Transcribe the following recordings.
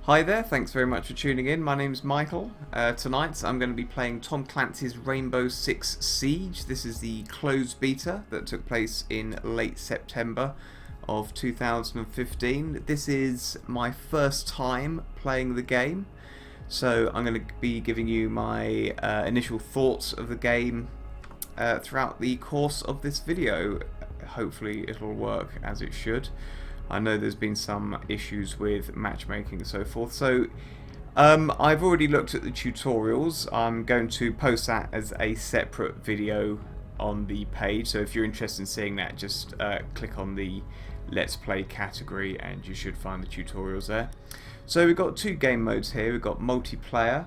Hi there, thanks very much for tuning in. My name's Michael. Tonight I'm going to be playing Tom Clancy's Rainbow Six Siege. This is the closed beta that took place in late September of 2015. This is my first time playing the game, so I'm going to be giving you my initial thoughts of the game throughout the course of this video. Hopefully it'll work as it should. I know there's been some issues with matchmaking and so forth. So I've already looked at the tutorials. I'm going to post that as a separate video on the page. So if you're interested in seeing that, just click on the Let's Play category and you should find the tutorials there. So we've got two game modes here. We've got multiplayer.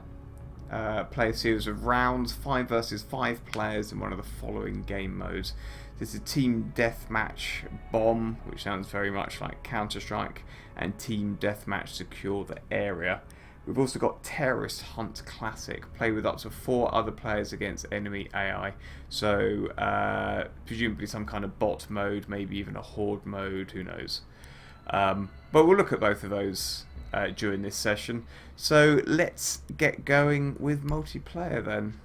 Play a series of rounds, 5 versus 5 players in one of the following game modes. There's a Team Deathmatch Bomb, which sounds very much like Counter-Strike, and Team Deathmatch Secure the Area. We've also got Terrorist Hunt Classic, play with up to 4 other players against enemy AI. So presumably some kind of bot mode, maybe even a horde mode, who knows. But we'll look at both of those during this session. So let's get going with multiplayer then.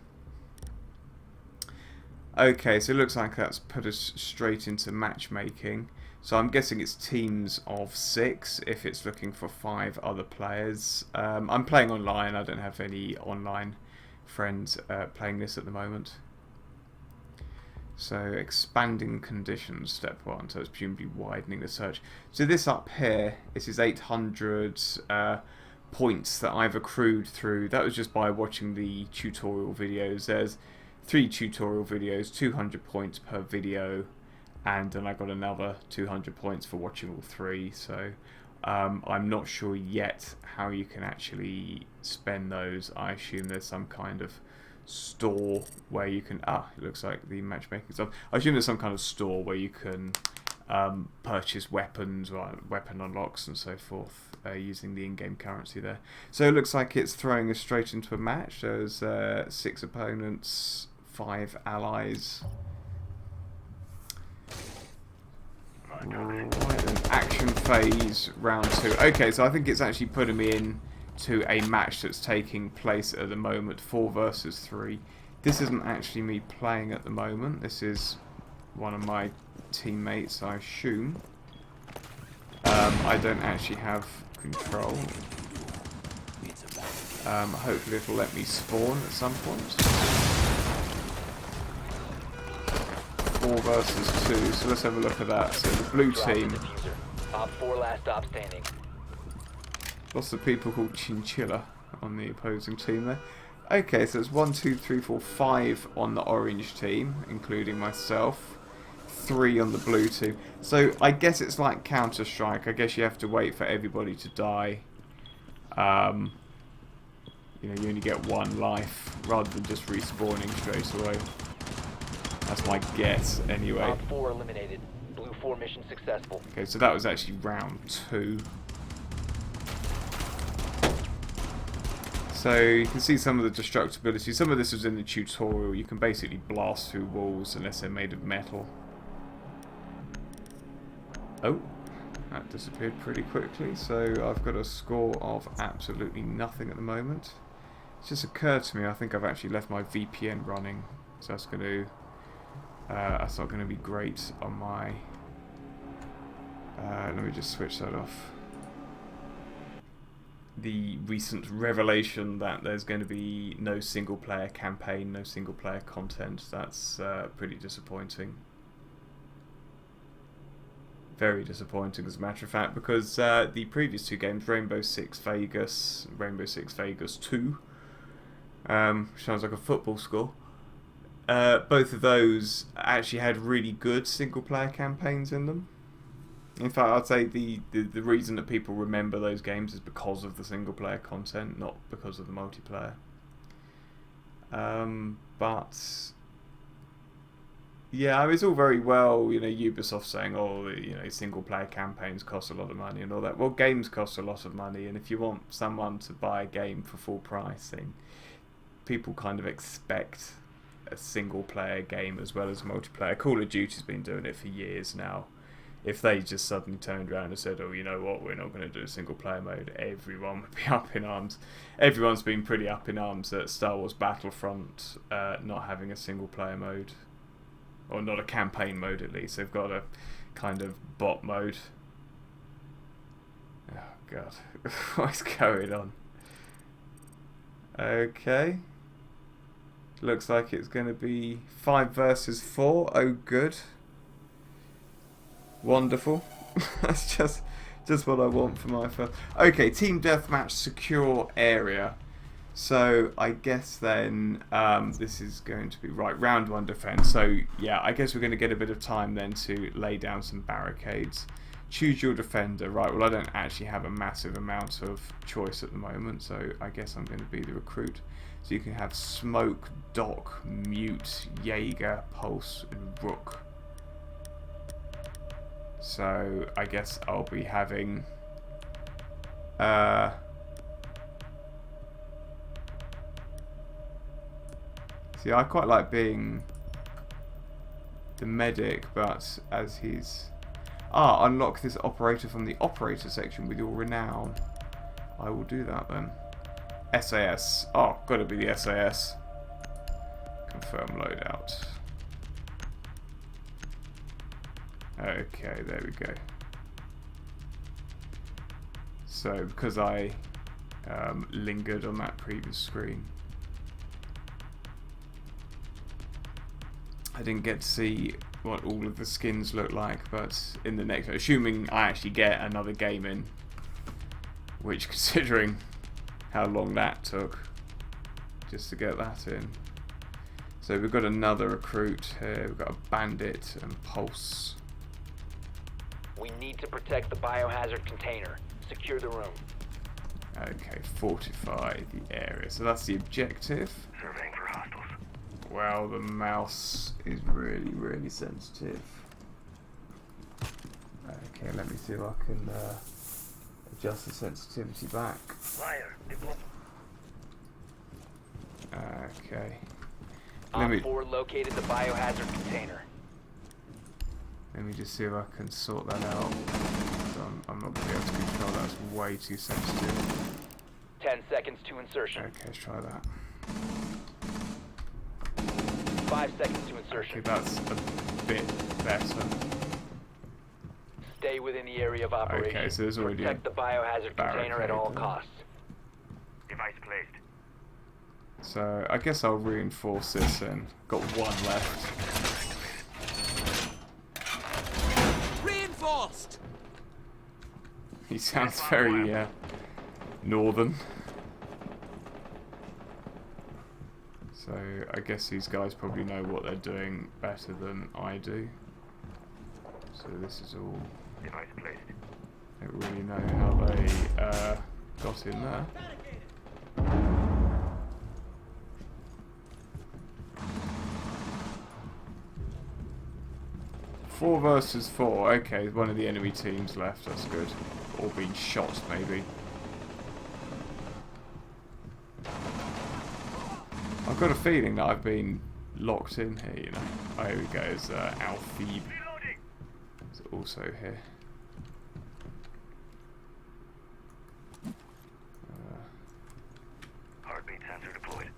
Okay, so it looks like that's put us straight into matchmaking. So I'm guessing it's teams of 6 if it's looking for 5 other players. I'm playing online. I don't have any online friends playing this at the moment. So expanding conditions, step 1. So it's presumably widening the search. So this up here, this is 800 points that I've accrued through. That was just by watching the tutorial videos. There's 3 tutorial videos, 200 points per video, and then I got another 200 points for watching all 3. So I'm not sure yet how you can actually spend those. I assume there's some kind of store where you can it looks like the matchmaking stuff. I assume there's some kind of store where you can purchase weapons or weapon unlocks and so forth using the in-game currency there. So it looks like it's throwing us straight into a match. There's 6 opponents, 5 allies. Right then, action phase round 2. Okay, so I think it's actually putting me in to a match that's taking place at the moment, 4 versus 3. This isn't actually me playing at the moment. This is one of my teammates, I assume. I don't actually have control. Hopefully it'll let me spawn at some point. 4 versus 2, so let's have a look at that. So the blue team. Lots of people called Chinchilla on the opposing team there. Okay, so it's 1, 2, 3, 4, 5 on the orange team, including myself. 3 on the blue team. So I guess it's like Counter-Strike. I guess you have to wait for everybody to die. You know, you only get 1 life rather than just respawning straight away. That's my guess, anyway. Round 4 eliminated. Blue 4 mission successful. Okay, so that was actually round 2. So you can see some of the destructibility. Some of this was in the tutorial. You can basically blast through walls unless they're made of metal. Oh, that disappeared pretty quickly. So I've got a score of absolutely nothing at the moment. It's just occurred to me, I think I've actually left my VPN running. So that's going to... that's not going to be great on my... let me just switch that off. The recent revelation that there's going to be no single player campaign, no single player content, that's pretty disappointing. Very disappointing, as a matter of fact, because the previous 2 games, Rainbow Six Vegas 2, sounds like a football score. Both of those actually had really good single player campaigns in them. In fact, I'd say the reason that people remember those games is because of the single player content, not because of the multiplayer. But yeah, it's all very well, you know, Ubisoft saying, oh, you know, single player campaigns cost a lot of money and all that. Well, games cost a lot of money, and if you want someone to buy a game for full price, then people kind of expect a single player game as well as multiplayer. Call of Duty's been doing it for years now. if they just suddenly turned around and said, oh, you know what, we're not going to do a single player mode, everyone would be up in arms. Everyone's been pretty up in arms at Star Wars Battlefront not having a single player mode, or not a campaign mode at least. They've got a kind of bot mode. Oh god, what's going on? Okay, looks like it's going to be 5 versus 4. Oh good. Wonderful. That's just what I want for my first. Okay, team deathmatch, secure area. So I guess then this is going to be right, round 1 defense. So yeah, I guess we're going to get a bit of time then to lay down some barricades. Choose your defender. Right, well I don't actually have a massive amount of choice at the moment, so I guess I'm going to be the recruit. So you can have Smoke, Doc, Mute, Jaeger, Pulse and Rook. So I guess I'll be having see, I quite like being the medic, but as he's unlock this operator from the operator section with your renown. I will do that then. SAS. Oh, gotta be the SAS. Confirm loadout. Okay, there we go. So because I lingered on that previous screen, I didn't get to see what all of the skins look like, but in the next, assuming I actually get another game in, which considering how long that took just to get that in. So we've got another recruit here, we've got a bandit and Pulse. We need to protect the biohazard container. Secure the room. Okay, fortify the area. So that's the objective. Surveying for hostiles. Wow, the mouse is really, really sensitive. Okay, let me see if I can adjust the sensitivity back. Fire. Okay. Op 4 located the biohazard container. Let me just see if I can sort that out. I'm not going to be able to control that. It's way too sensitive. 10 seconds to insertion. Okay, let's try that. 5 seconds to insertion. Okay, that's a bit better. Stay within the area of operation. Okay, so there's already protect the biohazard container at all there. costs. Device placed. So I guess I'll reinforce this and got 1 left. Reinforced. He sounds very northern. So I guess these guys probably know what they're doing better than I do. So this is all. Device placed. I don't really know how they got in there. Four versus 4. Okay, one of the enemy teams left. That's good. Or being shot, maybe. I've got a feeling that I've been locked in here, you know. Oh, here we go. There's Alfib. It's also here. Heartbeat sensor deployed.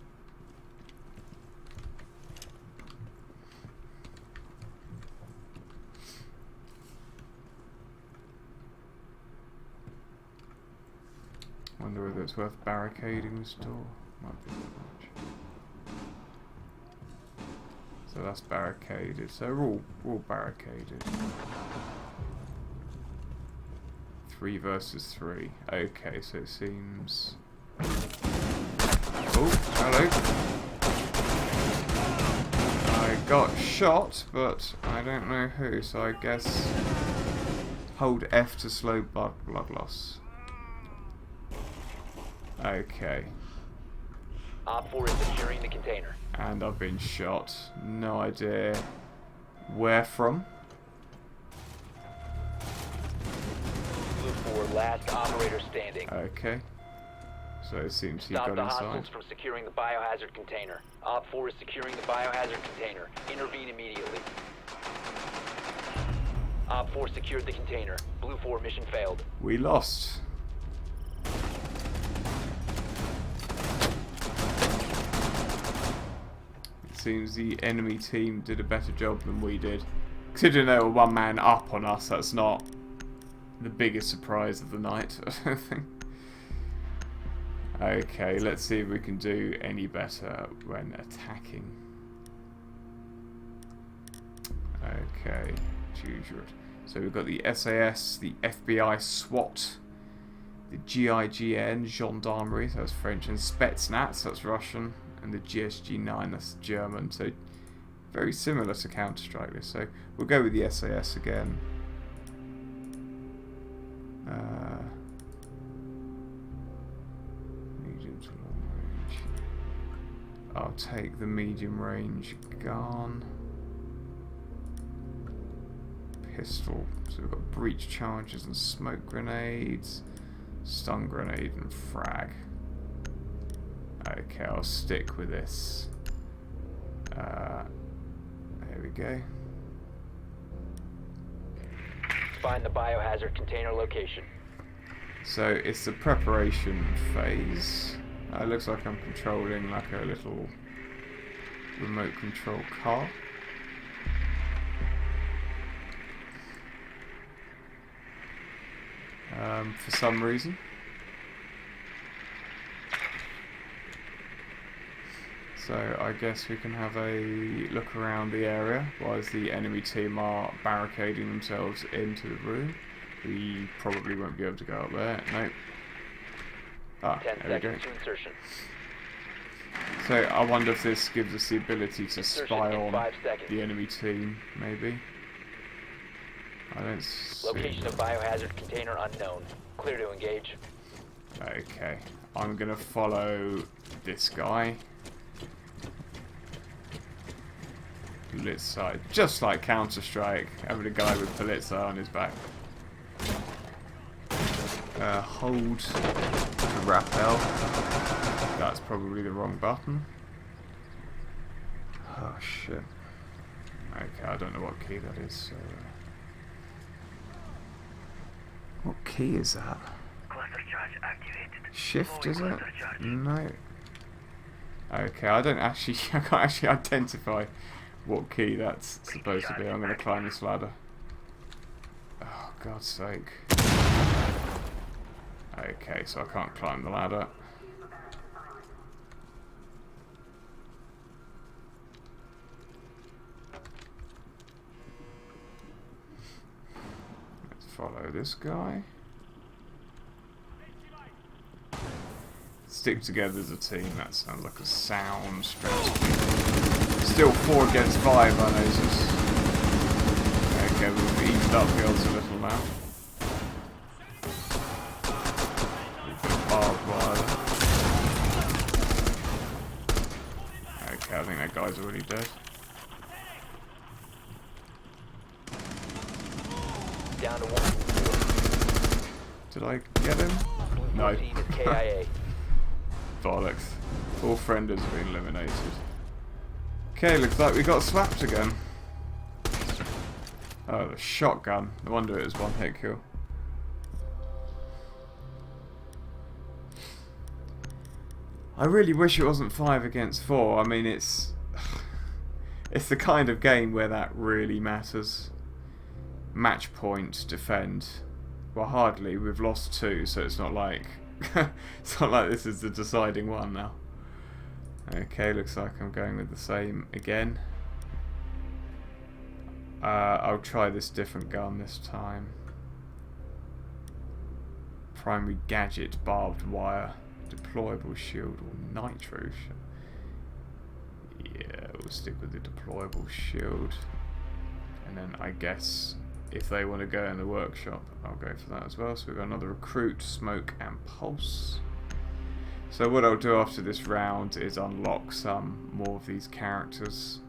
Wonder whether it's worth barricading this door. Might be a bit much. So that's barricaded. So we're all barricaded. 3 versus 3. Okay, so it seems. Oh, hello. I got shot, but I don't know who. So I guess hold F to slow blood loss. Okay. Op 4 is securing the container. And I've been shot. No idea where from. Blue 4, last operator standing. Okay. So it seems he Stop got the inside. hostiles from securing the biohazard container. Op 4 is securing the biohazard container. Intervene immediately. Op 4 secured the container. Blue 4 mission failed. We lost. It seems the enemy team did a better job than we did. Considering they were one man up on us, that's not the biggest surprise of the night, I don't think. Okay, let's see if we can do any better when attacking. Okay, choose your... So we've got the SAS, the FBI SWAT, the GIGN, Gendarmerie, so that's French, and Spetsnaz, that's Russian, and the GSG-9, that's German. So very similar to Counter-Strike this. So we'll go with the SAS again. Medium to long range. I'll take the medium range gun. Pistol. So we've got breach charges and smoke grenades, stun grenade and frag. Okay, I'll stick with this. There we go. Find the biohazard container location. So it's the preparation phase. It looks like I'm controlling like a little remote control car. For some reason. So I guess we can have a look around the area whilst the enemy team are barricading themselves into the room. We probably won't be able to go up there. Nope. Ah, 10 there we go. seconds to insertion. So I wonder if this gives us the ability to Insertion spy in on 5 seconds. the enemy team, maybe. I don't see. Location of biohazard container unknown. Clear to engage. Okay, I'm gonna follow this guy. Pulitzer, just like Counter-Strike, having a guy with Pulitzer on his back. Hold to rappel. That's probably the wrong button. Oh shit. Okay, I don't know what key that is. So, what key is that? Cluster charge activated. Shift, is it? Cluster charge. No. Okay, I can't actually identify what key that's supposed to be. I'm going to climb this ladder. Oh, God's sake. Okay, so I can't climb the ladder. Let's follow this guy. Stick together as a team, that sounds like a sound strategy. Still 4 against 5, I notice. Okay, we've evened up the odds a little now. We've got barbed wire. Okay, I think that guy's already dead. Down to 1. Did I get him? No. Blue 14 is KIA. Bollocks. All frienders have been eliminated. Okay, looks like we got swapped again. Oh, the shotgun. No wonder it was one hit kill. I really wish it wasn't 5 against 4. I mean, it's the kind of game where that really matters. Match point, defend. Well, hardly. We've lost 2, so it's not like it's not like this is the deciding one now. Okay, looks like I'm going with the same again. I'll try this different gun this time. Primary gadget, barbed wire, deployable shield, or nitro. Yeah, we'll stick with the deployable shield. And then I guess if they want to go in the workshop, I'll go for that as well. So we've got another recruit, smoke, and pulse. So what I'll do after this round is unlock some more of these characters.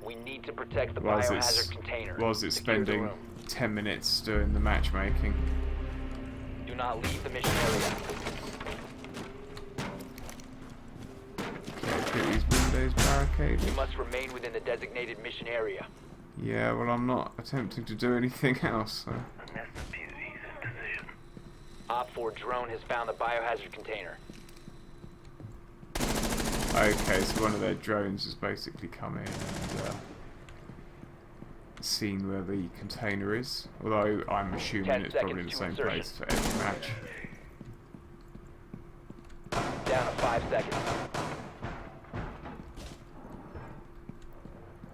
We need to protect the Was biohazard container. it Secure the spending room. 10 minutes doing the matchmaking? Do not leave the mission area. Okay, get these wounded. those barricades. You must remain within the designated mission area. Yeah, well, I'm not attempting to do anything else. So. The nest of beauties in position. Op 4 drone has found the biohazard container. Okay, so one of their drones has basically come in and seen where the container is. Although I'm assuming 10 it's probably seconds the to same insertion. place for every match. Down to 5 seconds.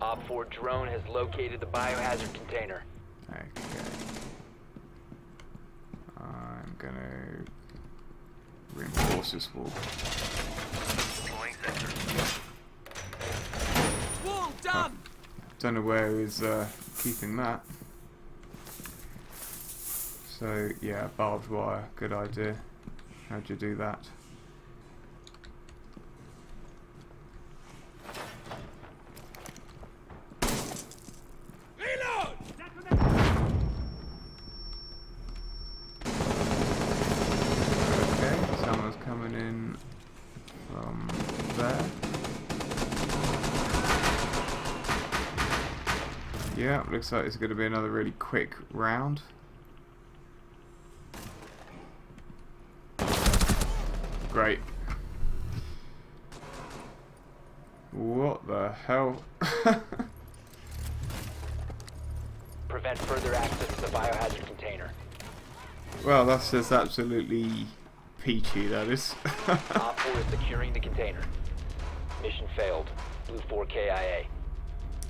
Op 4 drone has located the biohazard container. Okay. I'm gonna reinforce this wall. Deploying sensor. Wall done! Don't know where he's keeping that. So yeah, barbed wire, good idea. How'd you do that? Reload! Okay, someone's coming in from there. Yeah, looks like it's going to be another really quick round. Great. What the hell? Prevent further access to the biohazard container. Well, that's just absolutely peachy, that is. Op 4 is securing the container. Mission failed. Blue 4 KIA.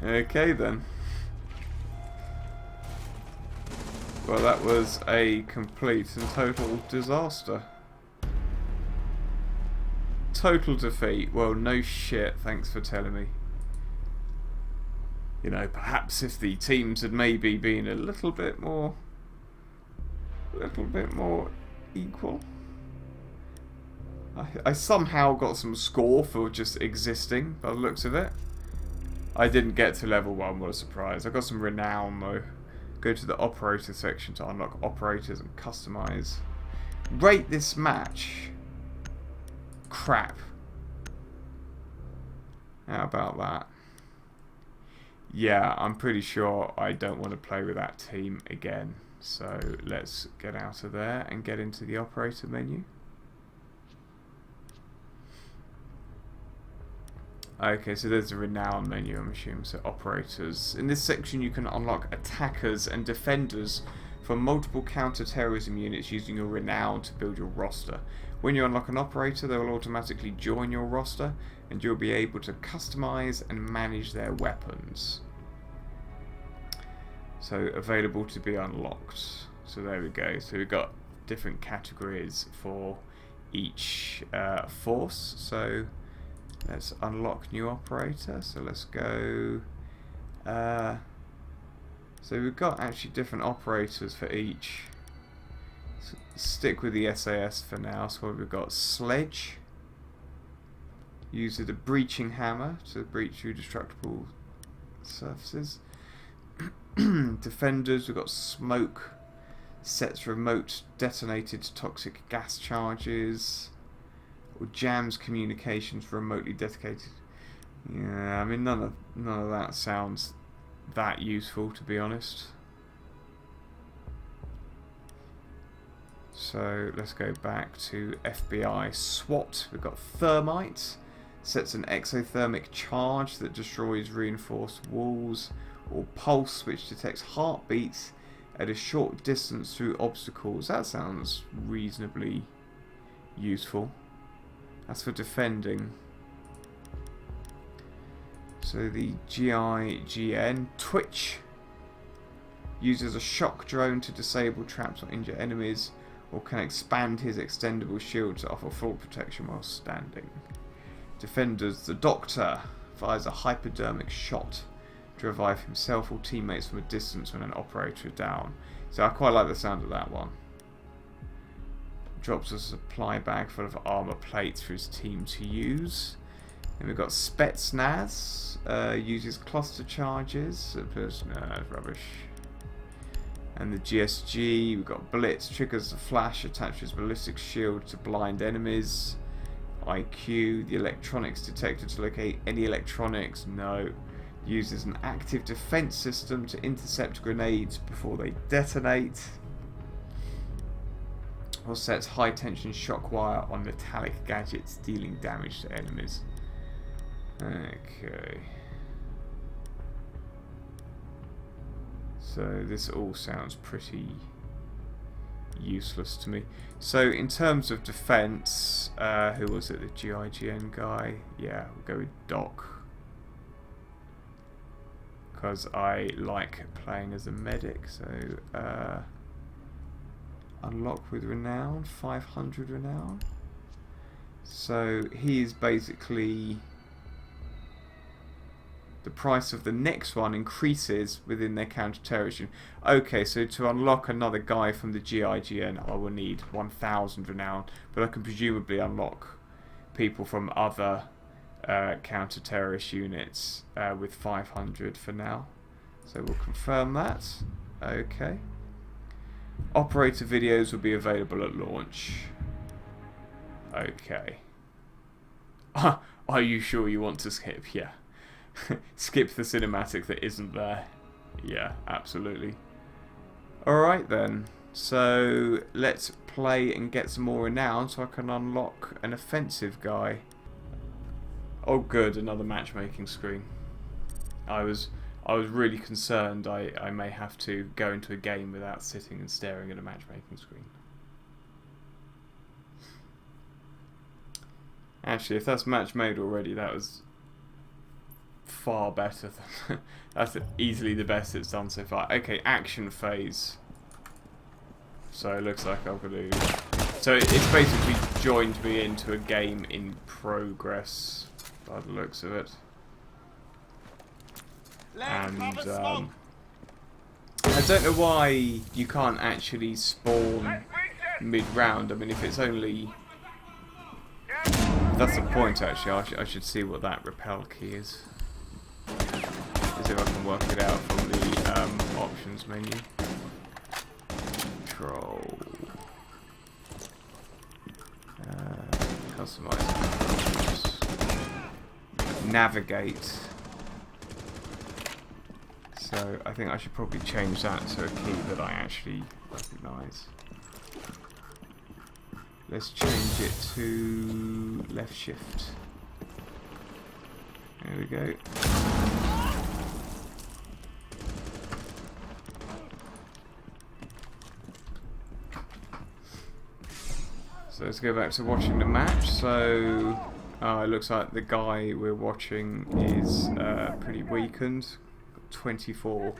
Okay then. Well, that was a complete and total disaster. Total defeat. Well, no shit, thanks for telling me. You know, perhaps if the teams had maybe been a little bit more equal. I somehow got some score for just existing, by the looks of it. I didn't get to level 1, what a surprise. I got some renown though. Go to the operator section to unlock operators and customize. Rate this match. Crap. How about that? Yeah, I'm pretty sure I don't want to play with that team again. So let's get out of there and get into the operator menu. Okay, so there's a renown menu, I'm assuming, so operators. In this section you can unlock attackers and defenders from multiple counter-terrorism units using your renown to build your roster. When you unlock an operator, they will automatically join your roster and you'll be able to customize and manage their weapons. So available to be unlocked. So there we go. So we've got different categories for each force. So let's unlock new operator. So let's go. So we've got actually different operators for each. So stick with the SAS for now. So we've got sledge. Uses a breaching hammer to breach through destructible surfaces. Defenders, we've got smoke. Sets remote detonated toxic gas charges. Or jams communications remotely dedicated. Yeah, I mean none of that sounds that useful, to be honest. So let's go back to FBI SWAT. We've got thermite. Sets an exothermic charge that destroys reinforced walls. Or pulse, which detects heartbeats at a short distance through obstacles. That sounds reasonably useful. That's for defending. So the GIGN Twitch uses a shock drone to disable traps or injure enemies, or can expand his extendable shield to offer full protection while standing. Defenders, the Doctor fires a hypodermic shot to revive himself or teammates from a distance when an operator is down. So I quite like the sound of that one. Drops a supply bag full of armor plates for his team to use. And we've got Spetsnaz, uses cluster charges. No, rubbish. And the GSG, we've got Blitz, triggers a flash attached to his ballistic shield to blind enemies. IQ. The electronics detector to locate any electronics. No. Uses an active defense system to intercept grenades before they detonate. Or sets high tension shock wire on metallic gadgets, dealing damage to enemies. Okay. So this all sounds pretty useless to me. So in terms of defense, who was it? The GIGN guy? Yeah, we'll go with Doc. Because I like playing as a medic. So unlock with renown, 500 renown. So he is basically, the price of the next one increases within their counter-terrorism. Okay, so to unlock another guy from the GIGN, I will need 1,000 renown, but I can presumably unlock people from other counter-terrorist units with 500 for now. So we'll confirm that. Okay. Operator videos will be available at launch. Okay. Are you sure you want to skip? Yeah. Skip the cinematic that isn't there. Yeah, absolutely. Alright then. So let's play and get some more renown so I can unlock an offensive guy. Oh good, another matchmaking screen. I was really concerned I may have to go into a game without sitting and staring at a matchmaking screen. Actually, if that's match made already, that was far better than that's easily the best it's done so far. Okay, action phase. So it looks like I've got to. So it's basically joined me into a game in progress by the looks of it. And I don't know why you can't actually spawn mid-round. I mean, if it's only. That's the point, actually. I should see what that repel key is. See if I can work it out from the options menu. Control. Customize. Navigate. So I think I should probably change that to a key that I actually recognise. Let's change it to left shift. There we go. So let's go back to watching the match. So it looks like the guy we're watching is pretty weakened. 24%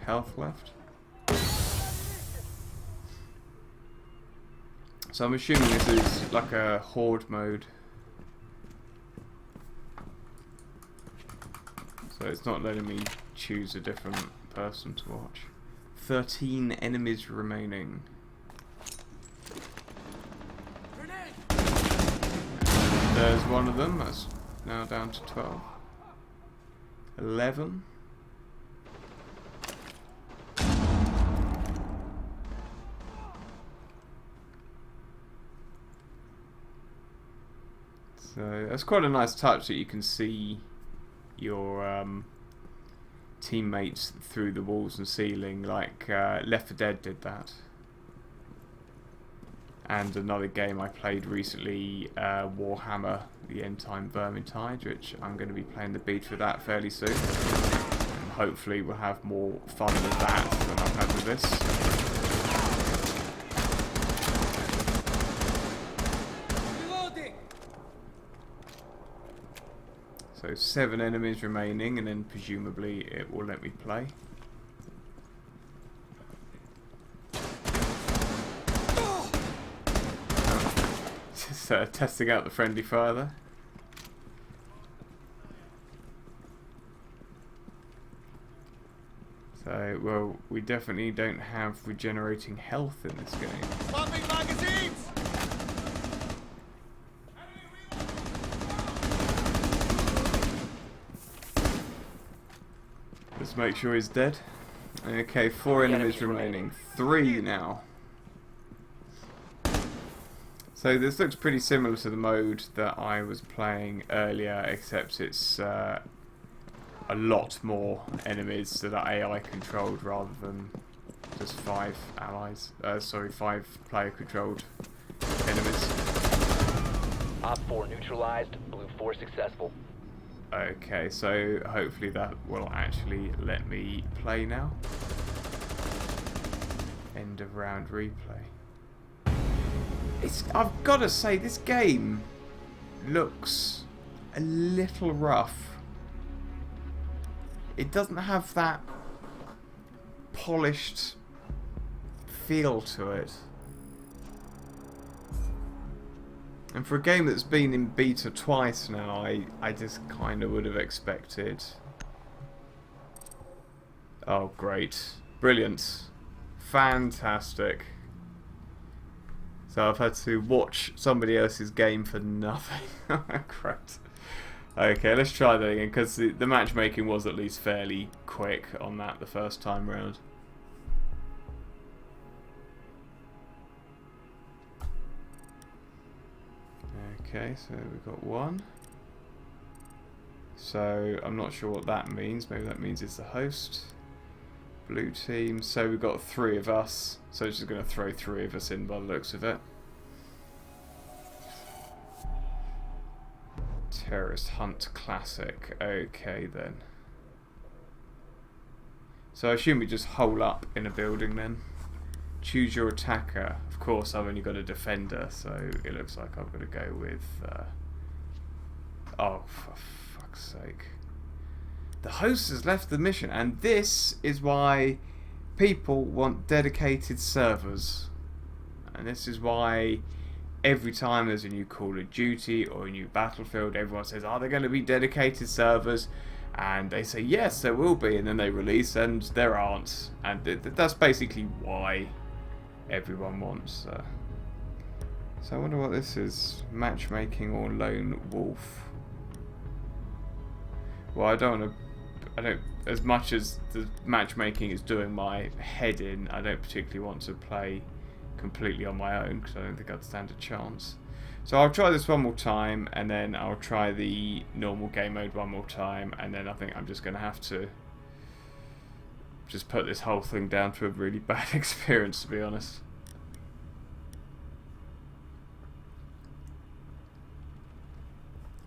health left. So I'm assuming this is like a horde mode. So it's not letting me choose a different person to watch. 13 enemies remaining. There's one of them. That's now down to 12. 11. So that's quite a nice touch that you can see your teammates through the walls and ceiling, like Left 4 Dead did that. And another game I played recently, Warhammer, the End Time Vermintide, which I'm going to be playing the beta for that fairly soon. And hopefully we'll have more fun with that than I've had with this. So 7 enemies remaining, and then presumably it will let me play. Just testing out the friendly fire there. So, well, we definitely don't have regenerating health in this game. Popping magazines! Let's make sure he's dead. Okay, 4 enemies remaining. 3 now. So this looks pretty similar to the mode that I was playing earlier, except it's a lot more enemies that are AI controlled rather than just 5 allies. Sorry, 5 player controlled enemies. Op 4 neutralized. Blue 4 successful. Okay, so hopefully that will actually let me play now. End of round replay. I've got to say, this game looks a little rough. It doesn't have that polished feel to it. And for a game that's been in beta twice now, I just kind of would have expected... Oh, great. Brilliant. Fantastic. So I've had to watch somebody else's game for nothing. Great. Okay, let's try that again, because the matchmaking was at least fairly quick on that the first time round. Okay, so we've got 1. So I'm not sure what that means. Maybe that means it's the host. Blue team. So we've got 3 of us. So it's just going to throw 3 of us in by the looks of it. Terrorist Hunt Classic. Okay then. So I assume we just hole up in a building then. Choose your attacker. Of course, I've only got a defender, so it looks like I've got to go with... Oh, for fuck's sake. The host has left the mission, and this is why people want dedicated servers. And this is why every time there's a new Call of Duty or a new Battlefield, everyone says, are there going to be dedicated servers? And they say, yes, there will be, and then they release, and there aren't. And that's basically why everyone wants. So I wonder what this is. Matchmaking or lone wolf. Well, I don't, as much as the matchmaking is doing my head in, I don't particularly want to play completely on my own, because I don't think I'd stand a chance. So I'll try this one more time, and then I'll try the normal game mode one more time, and then I think I'm just going to have to just put this whole thing down to a really bad experience, to be honest.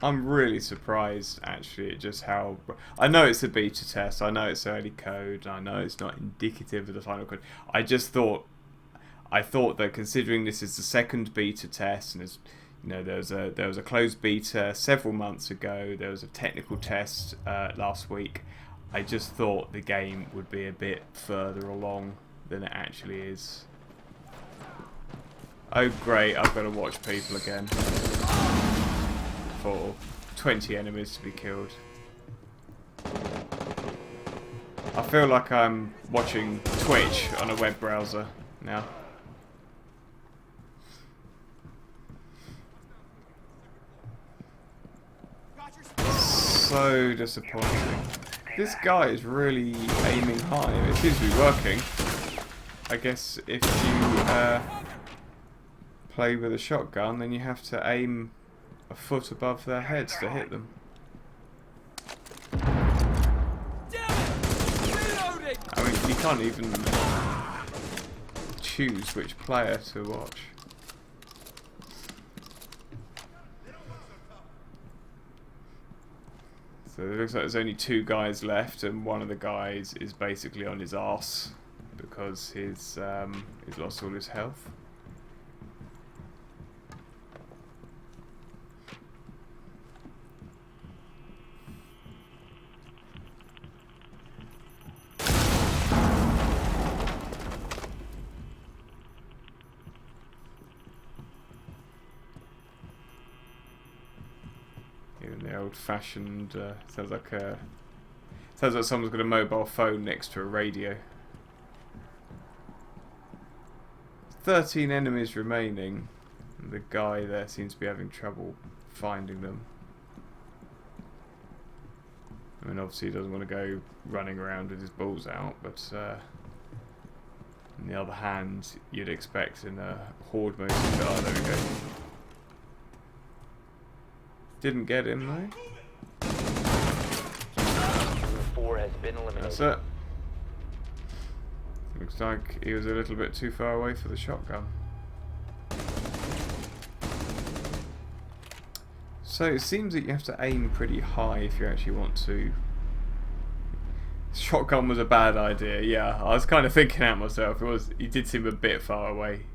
I'm really surprised, actually, at just how... I know it's a beta test, I know it's early code, I know it's not indicative of the final code. I thought that considering this is the second beta test, and there was a closed beta several months ago, there was a technical test last week, I just thought the game would be a bit further along than it actually is. Oh great, I've got to watch people again. For 20 enemies to be killed. I feel like I'm watching Twitch on a web browser now. So disappointing. This guy is really aiming high. It seems to be working. I guess if you play with a shotgun, then you have to aim a foot above their heads to hit them. I mean, you can't even choose which player to watch. So it looks like there's only 2 guys left, and one of the guys is basically on his arse because he's lost all his health. The old-fashioned sounds like someone's got a mobile phone next to a radio. 13 enemies remaining, and the guy there seems to be having trouble finding them. I mean, obviously he doesn't want to go running around with his balls out, but On the other hand, you'd expect in a horde mode. Oh, there we go. Didn't get him though. Blue 4 has been eliminated. That's it. Looks like he was a little bit too far away for the shotgun. So it seems that you have to aim pretty high if you actually want to. Shotgun was a bad idea, yeah. I was kind of thinking out myself. He did seem a bit far away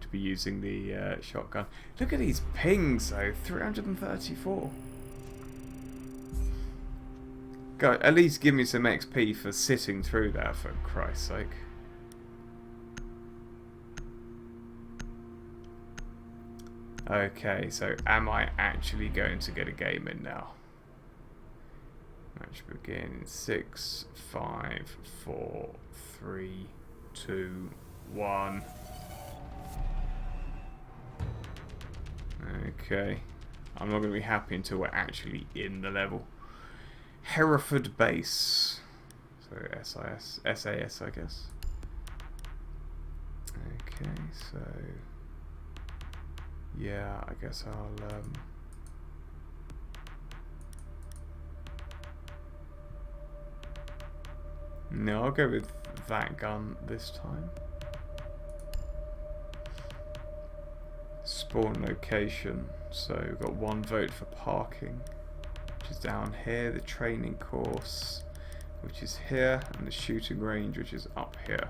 to be using the shotgun. Look at these pings though, 334. God, at least give me some XP for sitting through that, for Christ's sake. Okay, so am I actually going to get a game in now? Match begin in 6, 5, 4, 3, 2, 1. Okay. I'm not going to be happy until we're actually in the level. Hereford Base. So SAS, I guess. Okay, so yeah, I guess I'll no, I'll go with that gun this time. Spawn location. So we've got 1 vote for parking, which is down here. The training course, which is here, and the shooting range, which is up here.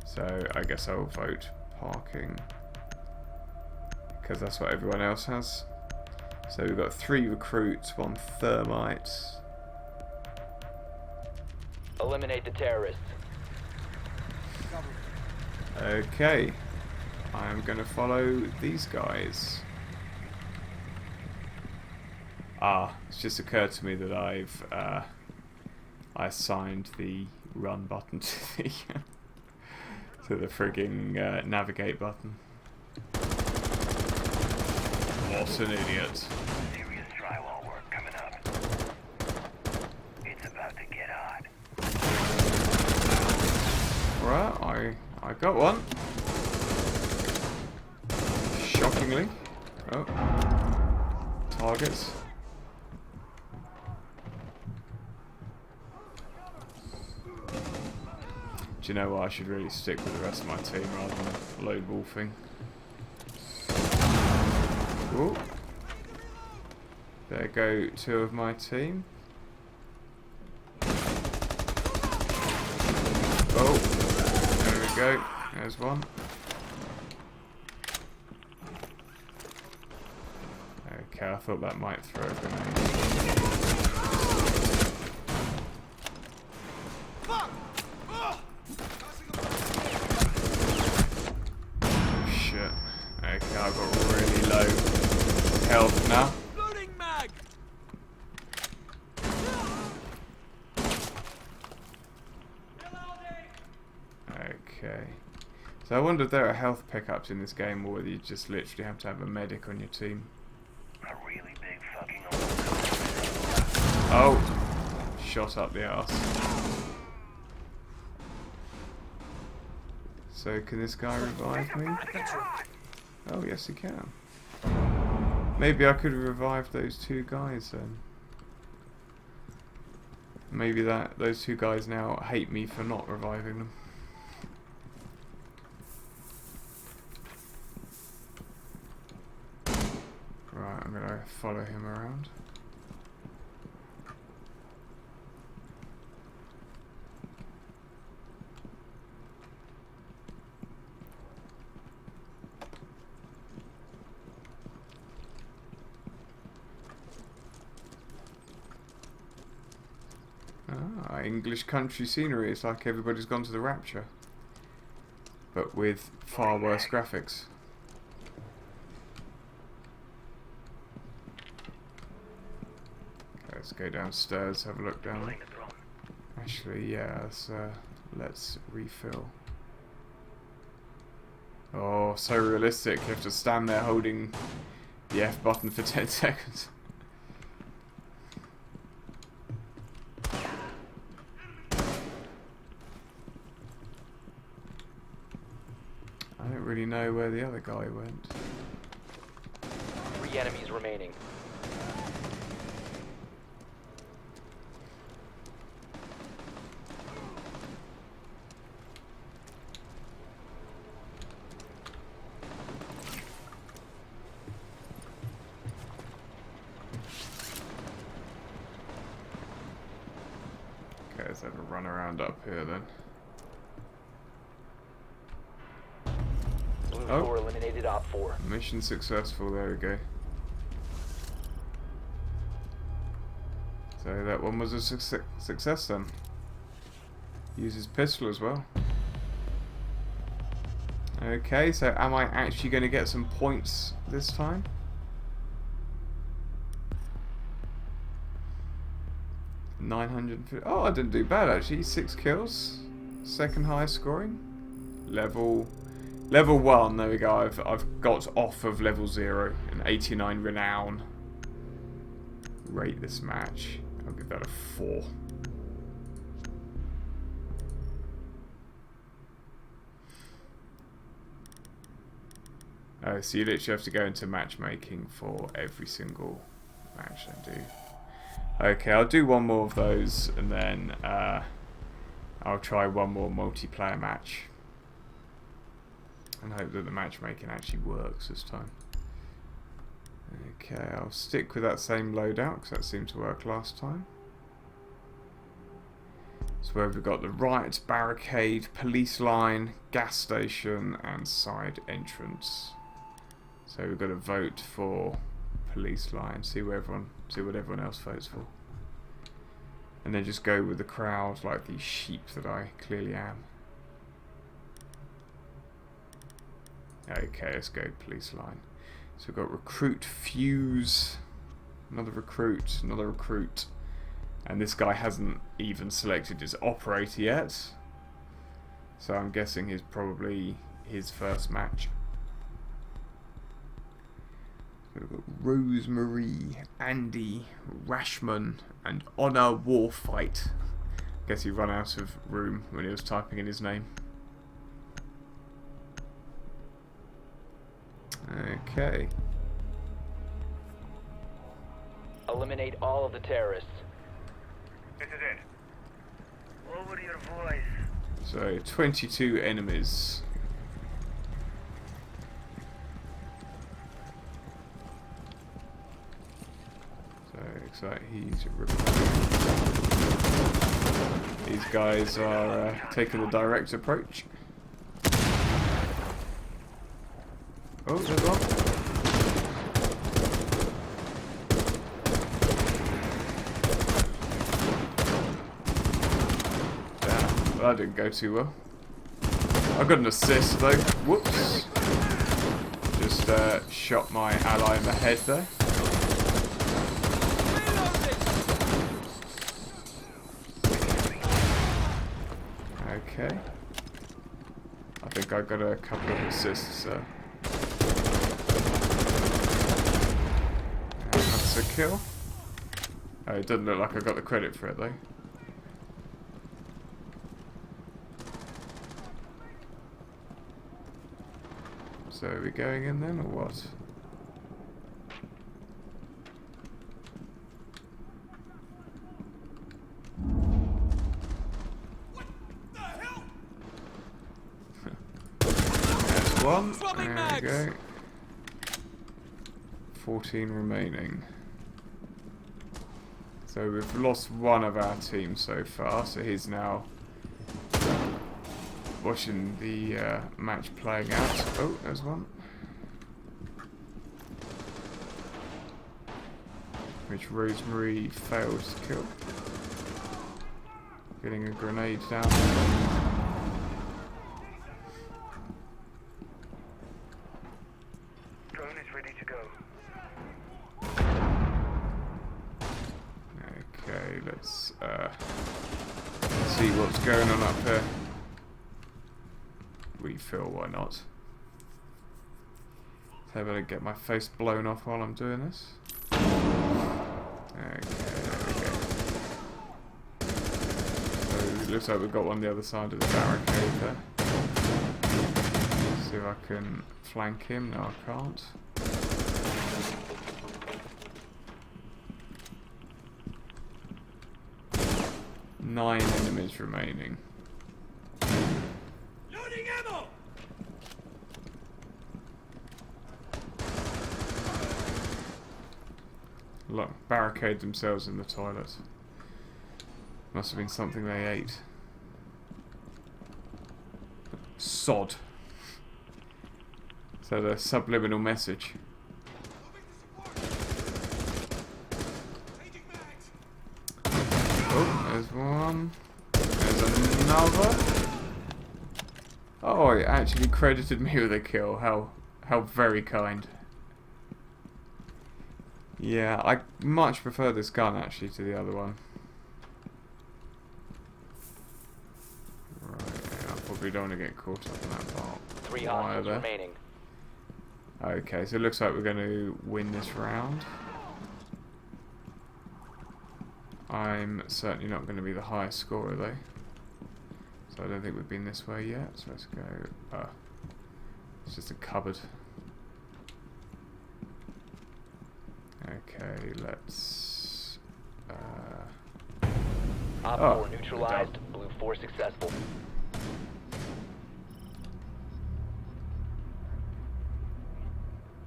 So I guess I'll vote parking, because that's what everyone else has. So we've got 3 recruits, 1 thermite. Eliminate the terrorists. Okay, I'm going to follow these guys. Ah, it's just occurred to me that I've I assigned the run button to the to the frigging navigate button. What an idiot! Serious drywall work coming up. It's about to get hot. Right, I got one. Shockingly. Oh. Targets. Do you know what? I should really stick with the rest of my team rather than lone wolfing. Ooh. There go 2 of my team. Oh, there we go. There's 1. Okay, I thought that might throw a grenade. Oh shit. Okay, I've got really low health now. Loading mag. Okay. So I wonder if there are health pickups in this game, or whether you just literally have to have a medic on your team. A really big fucking Oh! Shot up the arse. So can this guy revive me? Oh yes he can. Maybe I could have revived those 2 guys then. Maybe those 2 guys now hate me for not reviving them. Right, I'm gonna follow him around. Ah, English country scenery. It's like everybody's gone to the Rapture, but with far worse graphics. Okay, let's go downstairs, have a look down. building the throne. Actually, yeah, let's refill. Oh, so realistic. You have to stand there holding the F button for 10 seconds. know where the other guy went. 3 enemies remaining. Okay, let's have a run around up here then. Blue Oh. 4 eliminated Op 4. Mission successful, there we go. So that one was a success then. Use his pistol as well. Okay, so am I actually going to get some points this time? $950. Oh, I didn't do bad actually. 6 kills. Second highest scoring. Level 1. There we go. I've got off of level 0. An 89 renown. Rate this match. I'll give that a 4. Oh, so you literally have to go into matchmaking for every single match I do. Okay, I'll do one more of those, and then I'll try one more multiplayer match. And hope that the matchmaking actually works this time. Okay, I'll stick with that same loadout, because that seemed to work last time. So where we've got the riot, barricade, police line, gas station, and side entrance. So we've got to vote for police line, see what everyone else votes for. And then just go with the crowd like these sheep that I clearly am. Okay, let's go police line. So we've got recruit, fuse, another recruit, another recruit. And this guy hasn't even selected his operator yet. So I'm guessing he's probably his first match. We've got Rosemary, Andy, Rashman, and Honor Warfight. Guess he ran out of room when he was typing in his name. Okay. Eliminate all of the terrorists. This is it. Over your voice. So 22 enemies. Looks like he's these guys are taking the direct approach. Oh, there's one. Damn, that didn't go too well. I got an assist though. Whoops. Just shot my ally in the head there. Okay. I think I got a couple of assists, so. And that's a kill. Oh, it doesn't look like I got the credit for it though. So are we going in then, or what? One. There we go. 14 remaining. So we've lost one of our team so far, so he's now watching the match playing out. Oh, there's one. Which Rosemary failed to kill. Getting a grenade down. Drone is ready to go. Okay, let's see what's going on up here. Refill, why not? So I'm gonna get my face blown off while I'm doing this. Okay, there we go. So it looks like we've got one on the other side of the barricade there. See if I can flank him. No, I can't. Nine enemies remaining. Loading ammo! Look, barricade themselves in the toilet. Must have been something they ate. Sod. So the subliminal message. Oh, there's one. There's another. Oh, it actually credited me with a kill. How very kind. Yeah, I much prefer this gun actually to the other one. Right, I probably don't want to get caught up in that part. 3 hostiles remaining. Okay, so it looks like we're going to win this round. I'm certainly not going to be the highest scorer though. So I don't think we've been this way yet. So let's go. It's just a cupboard. Okay, let's. Op 4 neutralized. Blue 4 successful.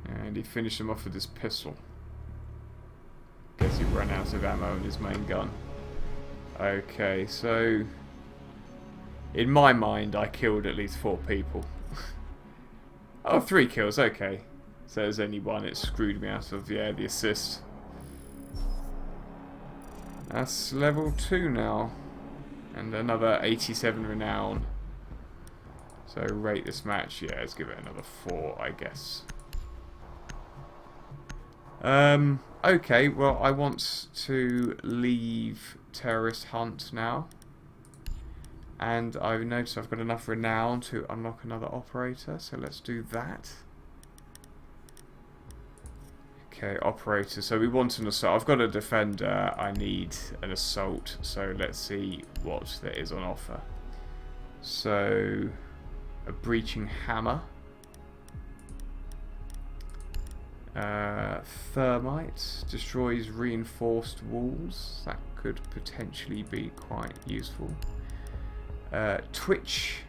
And he finished him off with his pistol. Guess he ran out of ammo in his main gun. Okay, so in my mind, I killed at least 4 people. Oh, 3 kills. Okay. So there's only one. It screwed me out of the assist. That's level 2 now. And another 87 renown. So rate this match. Yeah, let's give it another 4, I guess. Okay, well, I want to leave Terrorist Hunt now. And I've noticed I've got enough renown to unlock another operator, so let's do that. Okay, operator. So we want an assault. I've got a defender. I need an assault. So let's see what there is on offer. So, a breaching hammer. Thermite destroys reinforced walls. That could potentially be quite useful. Twitch.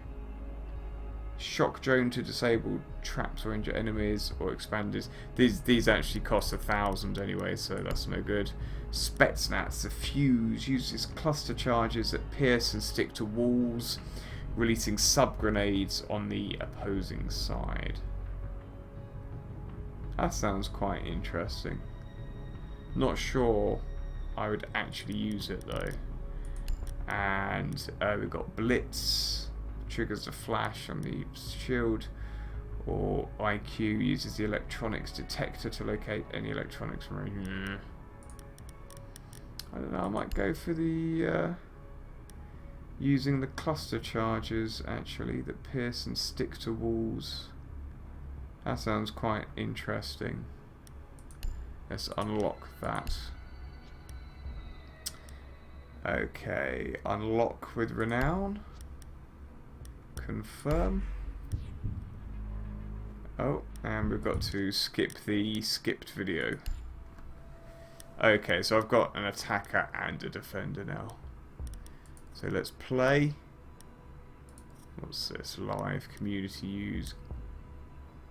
Shock drone to disable traps or injure enemies or expanders. These actually cost 1,000 anyway, so that's no good. Spetsnaz, the fuse, uses cluster charges that pierce and stick to walls, releasing sub-grenades on the opposing side. That sounds quite interesting. Not sure I would actually use it though. And we've got Blitz. Triggers the flash on the shield, or IQ uses the electronics detector to locate any electronics from. I don't know. I might go for the using the cluster charges actually that pierce and stick to walls. That sounds quite interesting. Let's unlock that. Okay, unlock with renown. Confirm. Oh, and we've got to skip the skipped video. Okay, so I've got an attacker and a defender now. So let's play. What's this? Live community use.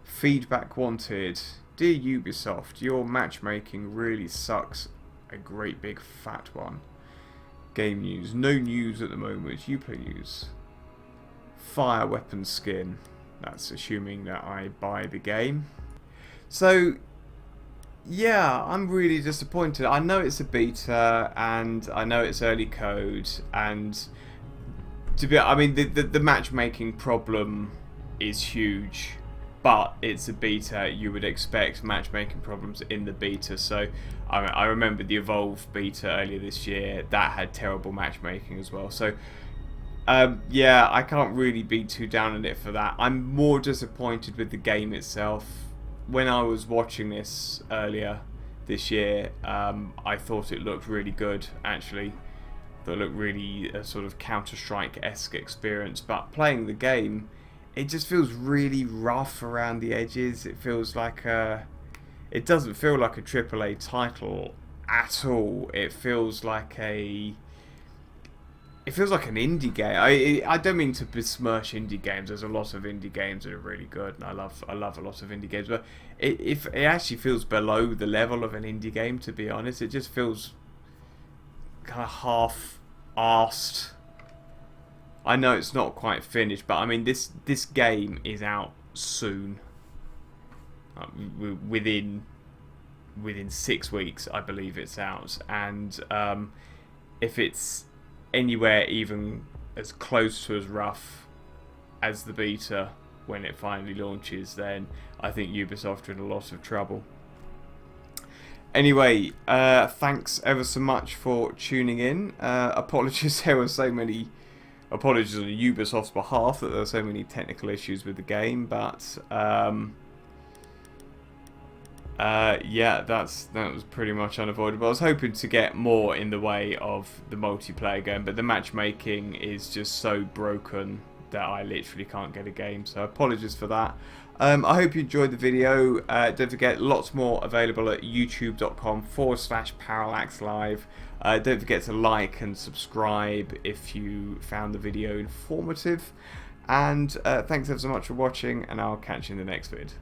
Feedback wanted. Dear Ubisoft, your matchmaking really sucks. A great big fat one. Game news. No news at the moment. Uplay news. Fire weapon skin. That's assuming that I buy the game. So, yeah, I'm really disappointed. I know it's a beta, and I know it's early code, and I mean, the matchmaking problem is huge, but it's a beta. You would expect matchmaking problems in the beta. So, I remember the Evolve beta earlier this year that had terrible matchmaking as well. So. Yeah, I can't really be too down on it for that. I'm more disappointed with the game itself. When I was watching this earlier this year, I thought it looked really good, actually. It looked really a sort of Counter-Strike-esque experience. But playing the game, it just feels really rough around the edges. It feels like it doesn't feel like a AAA title at all. It feels like an indie game. I don't mean to besmirch indie games. There's a lot of indie games that are really good, and I love a lot of indie games. But it actually feels below the level of an indie game. To be honest, it just feels kind of half-arsed. I know it's not quite finished, but I mean this game is out soon. Within 6 weeks, I believe it's out, and if it's anywhere even as close to as rough as the beta when it finally launches, then I think Ubisoft are in a lot of trouble. Anyway, thanks ever so much for tuning in. Apologies, there were so many. Apologies on Ubisoft's behalf that there are so many technical issues with the game, but yeah, that was pretty much unavoidable. I was hoping to get more in the way of the multiplayer game, but the matchmaking is just so broken that I literally can't get a game, so apologies for that. I hope you enjoyed the video. Don't forget, lots more available at youtube.com/ParallaxLive. Don't forget to like and subscribe if you found the video informative. And thanks ever so much for watching, and I'll catch you in the next vid.